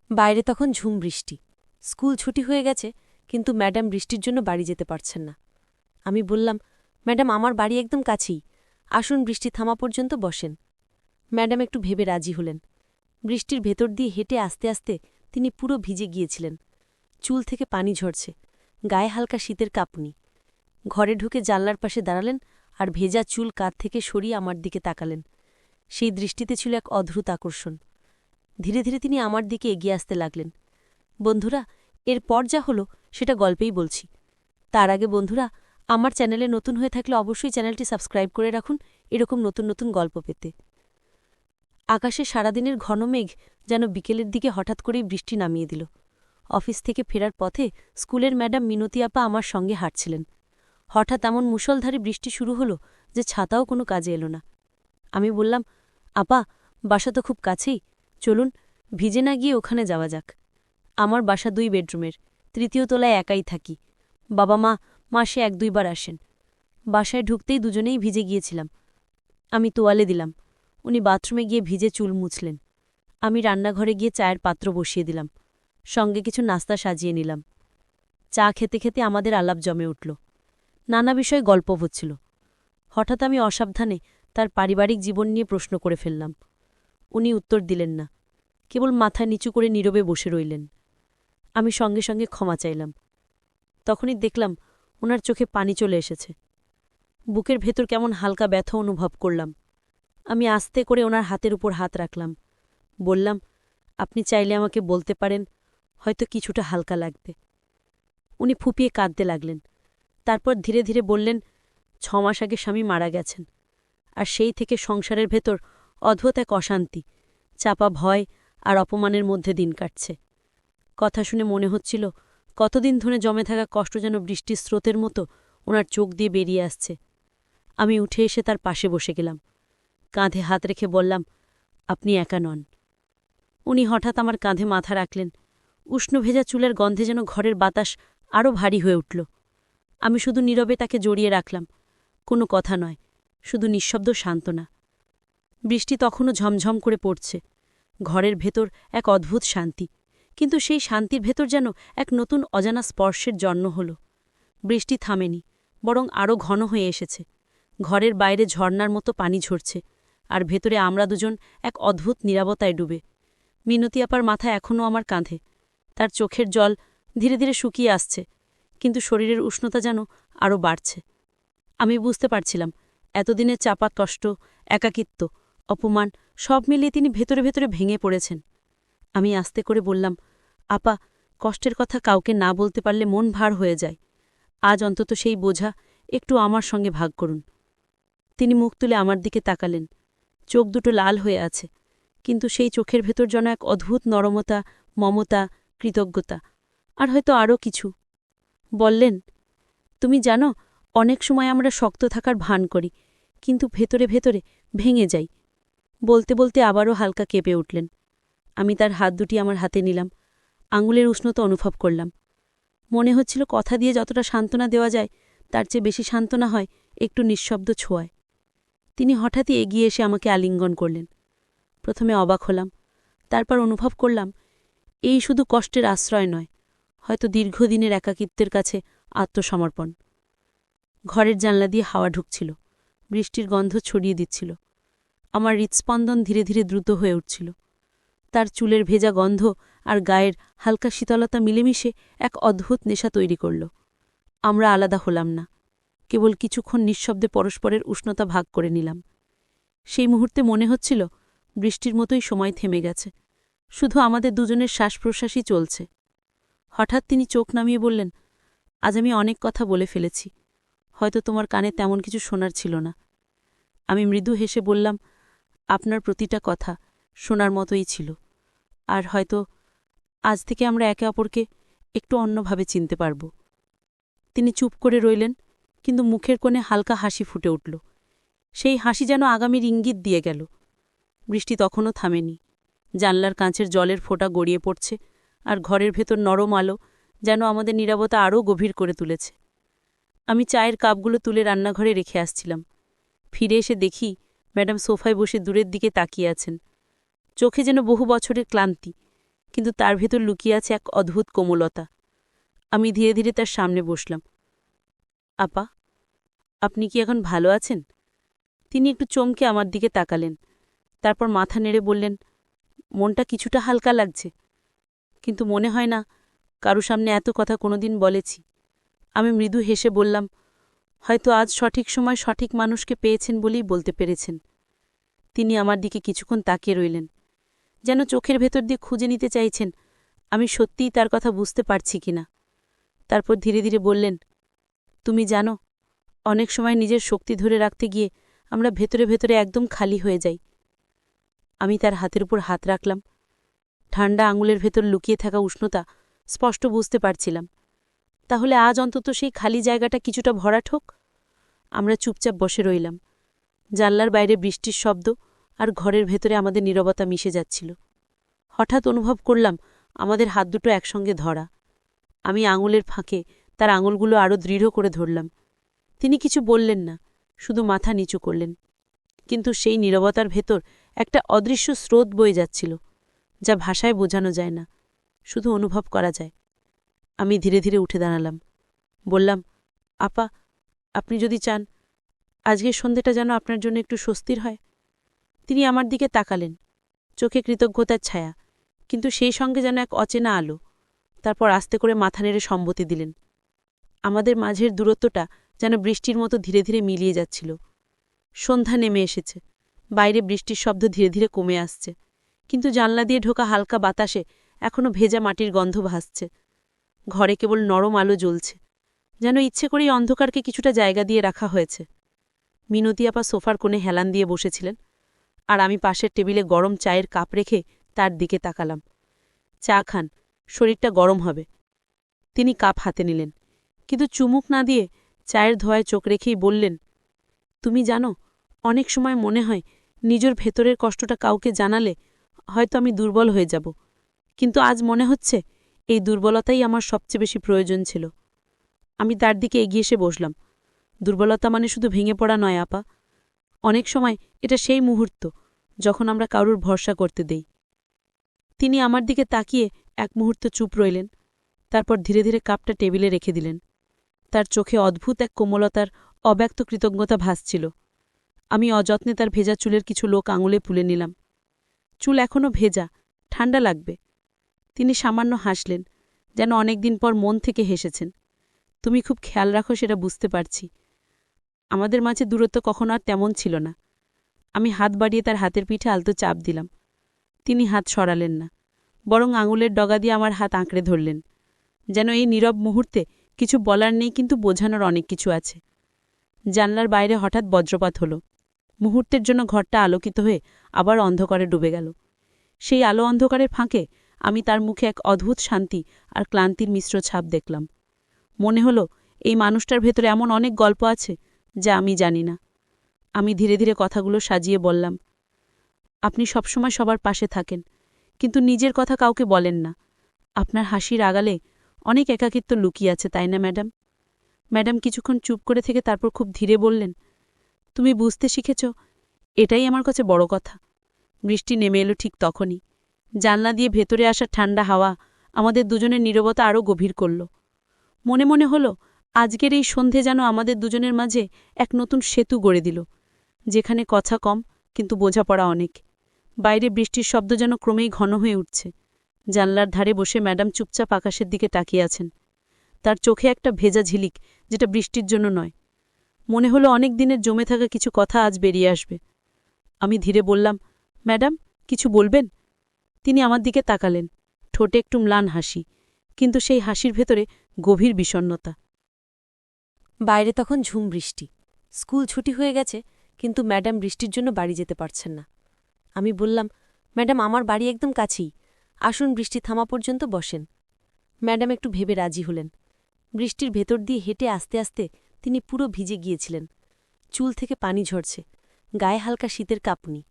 বাইরে তখন ঝুম বৃষ্টি। স্কুল ছুটি হয়ে গেছে, কিন্তু ম্যাডাম বৃষ্টির জন্য বাড়ি যেতে পারছেন না। আমি বললাম, ম্যাডাম আমার বাড়ি একদম কাছেই, আসুন বৃষ্টি থামা পর্যন্ত বসেন। ম্যাডাম একটু ভেবে রাজি হলেন। বৃষ্টির ভেতর দিয়ে হেঁটে আস্তে আস্তে তিনি পুরো ভিজে গিয়েছিলেন। চুল থেকে পানি ঝরছে, গায়ে হালকা শীতের কাঁপুনি। ঘরে ঢুকে জানলার পাশে দাঁড়ালেন আর ভেজা চুল কাঁধ থেকে সরিয়ে আমার দিকে তাকালেন। সেই দৃষ্টিতে ছিল এক অদ্ভুত আকর্ষণ। ধীরে ধীরে তিনি আমার দিকে এগিয়ে আসতে লাগলেন। বন্ধুরা, এরপর যা হলো সেটা গল্পেই বলছি। তার আগে বন্ধুরা, আমার চ্যানেলে নতুন হয়ে থাকলে অবশ্যই চ্যানেলটি সাবস্ক্রাইব করে রাখুন এরকম নতুন নতুন গল্প পেতে। আকাশে সারাদিনের ঘন মেঘ যেন বিকেলের দিকে হঠাৎ করেই বৃষ্টি নামিয়ে দিল। অফিস থেকে ফেরার পথে স্কুলের ম্যাডাম মিনতি আপা আমার সঙ্গে হাঁটছিলেন। হঠাৎ এমন মুষলধারে বৃষ্টি শুরু হলো যে ছাতাও কোনো কাজে এলো না। আমি বললাম, আপা, বাসা তো খুব কাছেই, চলুন ভিজে না গিয়ে ওখানে যাওয়া যাক। আমার বাসা 2 বেডরুমের, 3য় তলায় একাই থাকি। বাবা মা মাসে 1-2 বার আসেন। বাসায় ঢুকতেই দুজনেই ভিজে গিয়েছিলাম। আমি তোয়ালে দিলাম, উনি বাথরুমে গিয়ে ভিজে চুল মুছলেন। আমি রান্নাঘরে গিয়ে চায়ের পাত্র বসিয়ে দিলাম, সঙ্গে কিছু নাস্তা সাজিয়ে নিলাম। চা খেতে খেতে আমাদের আলাপ জমে উঠল। নানা বিষয়ে গল্প হচ্ছিল। হঠাৎ আমি অসাবধানে তার পারিবারিক জীবন নিয়ে প্রশ্ন করে ফেললাম। উনি উত্তর দিলেন না, কেবল মাথা নিচু করে নীরবে বসে রইলেন। আমি সঙ্গে সঙ্গে ক্ষমা চাইলাম। তখনই দেখলাম ওনার চোখে পানি চলে এসেছে। বুকের ভেতর কেমন হালকা ব্যথা অনুভব করলাম। আমি আস্তে করে ওনার হাতের উপর হাত রাখলাম। বললাম, আপনি চাইলে আমাকে বলতে পারেন, হয়তো কিছুটা হালকা লাগবে। উনি ফুপিয়ে কাঁদতে লাগলেন। তারপর ধীরে ধীরে বললেন, 6 মাস আগে স্বামী মারা গেছেন, আর সেই থেকে সংসারের ভেতর অদ্ভুত এক অশান্তি, চাপা ভয় আর অপমানের মধ্যে দিন কাটছে। কথা শুনে মনে হচ্ছিল কতদিন ধরে জমে থাকা কষ্ট যেন বৃষ্টির স্রোতের মতো ওনার চোখ দিয়ে বেরিয়ে আসছে। আমি উঠে এসে তার পাশে বসে গেলাম। কাঁধে হাত রেখে বললাম, আপনি একা নন। উনি হঠাৎ আমার কাঁধে মাথা রাখলেন। উষ্ণ ভেজা চুলের গন্ধে যেন ঘরের বাতাস আরও ভারী হয়ে উঠল। আমি শুধু নীরবে তাকে জড়িয়ে রাখলাম, কোনো কথা নয়, শুধু নিঃশব্দ সান্ত্বনা। বৃষ্টি তখনও ঝমঝম করে পড়ছে। ঘরের ভেতর এক অদ্ভুত শান্তি, কিন্তু সেই শান্তির ভেতর যেন এক নতুন অজানা স্পর্শের জন্ম হল। বৃষ্টি থামেনি, বরং আরও ঘন হয়ে এসেছে। ঘরের বাইরে ঝর্নার মতো পানি ঝরছে, আর ভেতরে আমরা দুজন এক অদ্ভুত নীরবতায় ডুবে। মিনতি আপার মাথা এখনও আমার কাঁধে। তার চোখের জল ধীরে ধীরে শুকিয়ে আসছে, কিন্তু শরীরের উষ্ণতা যেন আরও বাড়ছে। আমি বুঝতে পারছিলাম এতদিনের চাপা কষ্ট, একাকিত্ব, অপমান সব মিলিয়ে তিনি ভেতরে ভেতরে ভেঙে পড়েছেন। আমি আস্তে করে বললাম, আপা, কষ্টের কথা কাউকে না বলতে পারলে মন ভার হয়ে যায়। আজ অন্তত সেই বোঝা একটু আমার সঙ্গে ভাগ করুন। তিনি মুখ তুলে আমার দিকে তাকালেন। চোখ দুটো লাল হয়ে আছে, কিন্তু সেই চোখের ভেতর যেন এক অদ্ভুত নরমতা, মমতা, কৃতজ্ঞতা, আর হয়তো আরও কিছু। বললেন, তুমি জানো, অনেক সময় আমরা শক্ত থাকার ভান করি, কিন্তু ভেতরে ভেতরে ভেঙে যাই। বলতে বলতে আবারও হালকা কেঁপে উঠলেন। আমি তার হাত দুটি আমার হাতে নিলাম, আঙুলের উষ্ণতা অনুভব করলাম। মনে হচ্ছিল কথা দিয়ে যতটা সান্ত্বনা দেওয়া যায় তার চেয়ে বেশি সান্ত্বনা হয় একটু নিঃশব্দ ছোঁয়ায়। তিনি হঠাৎই এগিয়ে এসে আমাকে আলিঙ্গন করলেন। প্রথমে অবাক হলাম, তারপর অনুভব করলাম এই শুধু কষ্টের আশ্রয় নয়, হয়তো দীর্ঘদিনের একাকিত্বের কাছে আত্মসমর্পণ। ঘরের জানলা দিয়ে হাওয়া ঢুকছিল, বৃষ্টির গন্ধ ছড়িয়ে দিচ্ছিল। আমার হৃৎস্পন্দন ধীরে ধীরে দ্রুত হয়ে উঠছিল। তার চুলের ভেজা গন্ধ আর গায়ের হালকা শীতলতা মিলেমিশে এক অদ্ভুত নেশা তৈরি করল। আমরা আলাদা হলাম না, কেবল কিছুক্ষণ নিঃশব্দে পরস্পরের উষ্ণতা ভাগ করে নিলাম। সেই মুহূর্তে মনে হচ্ছিল বৃষ্টির মতোই সময় থেমে গেছে, শুধু আমাদের দুজনের শ্বাস প্রশ্বাসই চলছে। হঠাৎ তিনি চোখ নামিয়ে বললেন, আজ আমি অনেক কথা বলে ফেলেছি, হয়তো তোমার কানে তেমন কিছু শোনার ছিল না। আমি মৃদু হেসে বললাম, আপনার প্রতিটা কথা শোনার মতোই ছিল, আর হয়তো আজ থেকে আমরা একে অপরকে একটু অন্যভাবে চিনতে পারব। তিনি চুপ করে রইলেন, কিন্তু মুখের কোণে হালকা হাসি ফুটে উঠল। সেই হাসি যেন আগামীর ইঙ্গিত দিয়ে গেল। বৃষ্টি তখনও থামেনি। জানলার কাঁচের জলের ফোঁটা গড়িয়ে পড়ছে, আর ঘরের ভেতর নরম আলো যেন আমাদের নীরবতা আরও গভীর করে তুলেছে। আমি চায়ের কাপগুলো তুলে রান্নাঘরে রেখে আসছিলাম। ফিরে এসে দেখি ম্যাডাম সোফায় বসে দূরের দিকে তাকিয়ে আছেন। চোখে যেন বহু বছরের ক্লান্তি, কিন্তু তার ভেতর লুকিয়ে আছে এক অদ্ভুত কোমলতা। আমি ধীরে ধীরে তার সামনে বসলাম। আপা, আপনি কি এখন ভালো আছেন? তিনি একটু চমকে আমার দিকে তাকালেন, তারপর মাথা নেড়ে বললেন, মনটা কিছুটা হালকা লাগছে, কিন্তু মনে হয় না কারো সামনে এত কথা কোনোদিন বলেছি। আমি মৃদু হেসে বললাম, হয়তো আজ সঠিক সময় সঠিক মানুষকে পেয়েছেন বলেই বলতে পেরেছেন। তিনি আমার দিকে কিছুক্ষণ তাকিয়ে রইলেন, যেন চোখের ভেতর দিয়ে খুঁজে নিতে চাইছেন আমি সত্যিই তার কথা বুঝতে পারছি কিনা। তারপর ধীরে ধীরে বললেন, তুমি জানো, অনেক সময় নিজের শক্তি ধরে রাখতে গিয়ে আমরা ভেতরে ভেতরে একদম খালি হয়ে যাই। আমি তার হাতের উপর হাত রাখলাম। ঠান্ডা আঙুলের ভেতর লুকিয়ে থাকা উষ্ণতা স্পষ্ট বুঝতে পারছিলাম। তাহলে আজ অন্তত সেই খালি জায়গাটা কিছুটা ভরাট হোক। আমরা চুপচাপ বসে রইলাম। জানলার বাইরে বৃষ্টির শব্দ আর ঘরের ভেতরে আমাদের নীরবতা মিশে যাচ্ছিল। হঠাৎ অনুভব করলাম আমাদের হাত দুটো একসঙ্গে ধরা। আমি আঙুলের ফাঁকে তার আঙুলগুলো আরও দৃঢ় করে ধরলাম। তিনি কিছু বললেন না, শুধু মাথা নিচু করলেন। কিন্তু সেই নীরবতার ভেতর একটা অদৃশ্য স্রোত বয়ে যাচ্ছিল, যা ভাষায় বোঝানো যায় না, শুধু অনুভব করা যায়। আমি ধীরে ধীরে উঠে দাঁড়ালাম। বললাম, আপা, আপনি যদি চান আজকের সন্ধেটা যেন আপনার জন্য একটু স্বস্তির হয়। তিনি আমার দিকে তাকালেন, চোখে কৃতজ্ঞতার ছায়া, কিন্তু সেই সঙ্গে যেন এক অচেনা আলো। তারপর আস্তে করে মাথা নেড়ে সম্মতি দিলেন। আমাদের মাঝের দূরত্বটা যেন বৃষ্টির মতো ধীরে ধীরে মিলিয়ে যাচ্ছিল। সন্ধ্যা নেমে এসেছে, বাইরে বৃষ্টির শব্দ ধীরে ধীরে কমে আসছে, কিন্তু জানলা দিয়ে ঢোকা হালকা বাতাসে এখনো ভেজা মাটির গন্ধ ভাসছে। ঘরে কেবল নরম আলো জ্বলছে, যেন ইচ্ছে করেই অন্ধকারকে কিছুটা জায়গা দিয়ে রাখা হয়েছে। মিনতি আপা সোফার কোণে হেলান দিয়ে বসেছিলেন, আর আমি পাশের টেবিলে গরম চায়ের কাপ রেখে তার দিকে তাকালাম। চা খান, শরীরটা গরম হবে। তিনি কাপ হাতে নিলেন, কিন্তু চুমুক না দিয়ে চায়ের ধোয়ায় চোখ রেখেই বললেন, তুমি জানো, অনেক সময় মনে হয় নিজের ভেতরের কষ্টটা কাউকে জানালে হয়তো আমি দুর্বল হয়ে যাব, কিন্তু আজ মনে হচ্ছে এই দুর্বলতাই আমার সবচেয়ে বেশি প্রয়োজন ছিল। আমি তার দিকে এগিয়ে এসে বসলাম। দুর্বলতা মানে শুধু ভেঙে পড়া নয় আপা, অনেক সময় এটা সেই মুহূর্ত যখন আমরা কারুর ভরসা করতে দেই। তিনি আমার দিকে তাকিয়ে এক মুহূর্ত চুপ রইলেন, তারপর ধীরে ধীরে কাপটা টেবিলে রেখে দিলেন। তার চোখে অদ্ভুত এক কোমলতার অব্যক্ত কৃতজ্ঞতা ভাসছিল। আমি অযত্নে তার ভেজা চুলের কিছু লোক আঙুলে তুলে নিলাম। চুল এখনও ভেজা, ঠান্ডা লাগবে। তিনি সামান্য হাসলেন, যেন অনেকদিন পর মন থেকে হেসেছেন। তুমি খুব খেয়াল রাখো সেটা বুঝতে পারছি। আমাদের মাঝে দূরত্ব কখনো আর তেমন ছিল না। আমি হাত বাড়িয়ে তার হাতের পিঠে আলতো চাপ দিলাম। তিনি হাত সরালেন না, বরং আঙুলের ডগা দিয়ে আমার হাত আঁকড়ে ধরলেন, যেন এই নীরব মুহূর্তে কিছু বলার নেই, কিন্তু বোঝানোর অনেক কিছু আছে। জানলার বাইরে হঠাৎ বজ্রপাত হল। মুহূর্তের জন্য ঘরটা আলোকিত হয়ে আবার অন্ধকারে ডুবে গেল। সেই আলো অন্ধকারের ফাঁকে আমি তার মুখে এক অদ্ভুত শান্তি আর ক্লান্তির মিশ্র ছাপ দেখলাম। মনে হলো এই মানুষটার ভেতরে এমন অনেক গল্প আছে যা আমি জানি না। আমি ধীরে ধীরে কথাগুলো সাজিয়ে বললাম, আপনি সবসময় সবার পাশে থাকেন, কিন্তু নিজের কথা কাউকে বলেন না। আপনার হাসির আগালে অনেক একাকিত্ব লুকিয়ে আছে, তাই না ম্যাডাম? ম্যাডাম কিছুক্ষণ চুপ করে থেকে তারপর খুব ধীরে বললেন, তুমি বুঝতে শিখেছ, এটাই আমার কাছে বড় কথা। বৃষ্টি নেমে এলো ঠিক তখনই। জানলা দিয়ে ভেতরে আসা ঠান্ডা হাওয়া আমাদের দুজনের নীরবতা আরও গভীর করল। মনে মনে হলো আজকের এই সন্ধে যেন আমাদের দুজনের মাঝে এক নতুন সেতু গড়ে দিল, যেখানে কথা কম কিন্তু বোঝাপড়া অনেক। বাইরে বৃষ্টির শব্দ যেন ক্রমেই ঘন হয়ে উঠছে। জানলার ধারে বসে ম্যাডাম চুপচাপ আকাশের দিকে তাকিয়ে আছেন, তার চোখে একটা ভেজা ঝিলিক, যেটা বৃষ্টির জন্য নয়। মনে হলো অনেক দিনের জমে থাকা কিছু কথা আজ বেরিয়ে আসবে। আমি ধীরে বললাম, ম্যাডাম, কিছু বলবেন? তিনি আমার দিকে তাকালেন, ঠোঁটে একটু ম্লান হাসি, কিন্তু সেই হাসির ভেতরে গভীর বিষণ্ণতা। বাইরে তখন ঝুম বৃষ্টি। স্কুল ছুটি হয়ে গেছে, কিন্তু ম্যাডাম বৃষ্টির জন্য বাড়ি যেতে পারছেন না। আমি বললাম, ম্যাডাম, আমার বাড়ি একদম কাছেই, আসুন বৃষ্টি থামা পর্যন্ত বসেন। ম্যাডাম একটু ভেবে রাজি হলেন। বৃষ্টির ভেতর দিয়ে হেঁটে আস্তে আস্তে তিনি পুরো ভিজে গিয়েছিলেন। চুল থেকে পানি ঝরছে, গায়ে হালকা শীতের কাঁপুনি।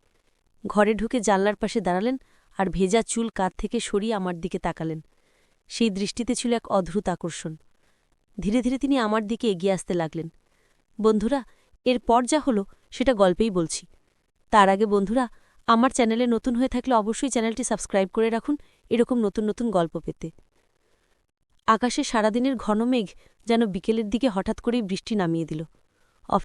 ঘরে ঢুকে জানলার পাশে দাঁড়ালেন আর ভেজা চুল কাঁধ থেকে সরিয়ে আমার দিকে তাকালেন। সেই দৃষ্টিতে ছিল এক অদ্ভুত আকর্ষণ। ধীরে ধীরে তিনি আমার দিকে এগিয়ে আসতে লাগলেন। বন্ধুরা, এরপর যা হলো সেটা গল্পেই বলছি। তার আগে বন্ধুরা, আমার চ্যানেলে নতুন হয়ে থাকলে অবশ্যই চ্যানেলটি সাবস্ক্রাইব করে রাখুন এরকম নতুন নতুন গল্প পেতে। আকাশে সারাদিনের ঘন মেঘ যেন বিকেলের দিকে হঠাৎ করেই বৃষ্টি নামিয়ে দিল।